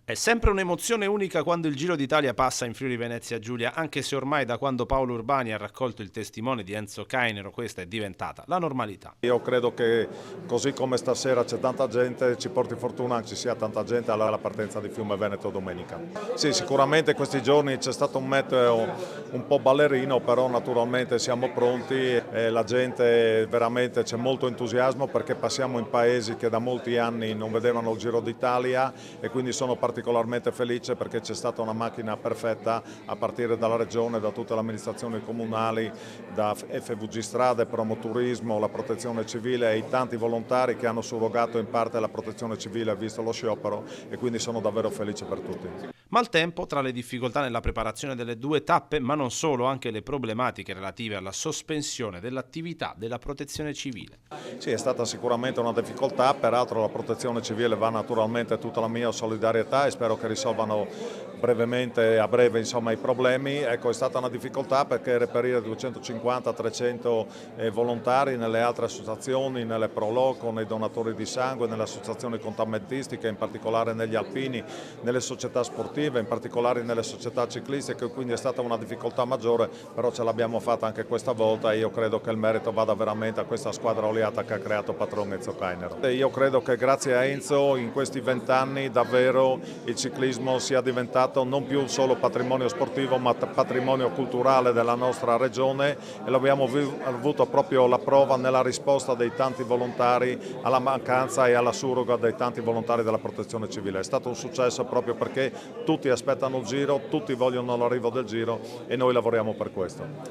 È sempre un'emozione unica quando il Giro d'Italia passa in Friuli Venezia Giulia, anche se ormai da quando Paolo Urbani ha raccolto il testimone di Enzo Cainero questa è diventata la normalità. Io credo che così come stasera c'è tanta gente, ci porti fortuna che ci sia tanta gente alla partenza di Fiume Veneto domenica. Sì, sicuramente questi giorni c'è stato un meteo un po' ballerino, però naturalmente siamo pronti e la gente veramente c'è molto entusiasmo perché passiamo in paesi che da molti anni non vedevano il Giro d'Italia e quindi sono particolarmente felice perché c'è stata una macchina perfetta a partire dalla regione, da tutte le amministrazioni comunali, da FVG Strade, Promoturismo, la Protezione Civile e i tanti volontari che hanno surrogato in parte la Protezione Civile visto lo sciopero e quindi sono davvero felice per tutti. Maltempo tra le difficoltà nella preparazione delle due tappe, ma non solo, anche le problematiche relative alla sospensione dell'attività della protezione civile. Sì, è stata sicuramente una difficoltà, peraltro la Protezione Civile va naturalmente tutta la mia solidarietà e spero che risolvano brevemente, a breve insomma, i problemi. Ecco, è stata una difficoltà perché reperire 250-300 volontari nelle altre associazioni, nelle Proloco, nei donatori di sangue, nelle associazioni contammentistiche, in particolare negli alpini, nelle società sportive, in particolare nelle società ciclistiche, quindi è stata una difficoltà maggiore, però ce l'abbiamo fatta anche questa volta e io credo che il merito vada veramente a questa squadra oliata che ha creato Patron Enzo Cainero. E io credo che grazie a Enzo in questi 20 anni davvero il ciclismo sia diventato non più solo patrimonio sportivo ma patrimonio culturale della nostra regione e lo abbiamo avuto proprio la prova nella risposta dei tanti volontari alla mancanza e alla surroga dei tanti volontari della protezione civile. È stato un successo proprio perché tutti aspettano il Giro, tutti vogliono l'arrivo del Giro e noi lavoriamo per questo.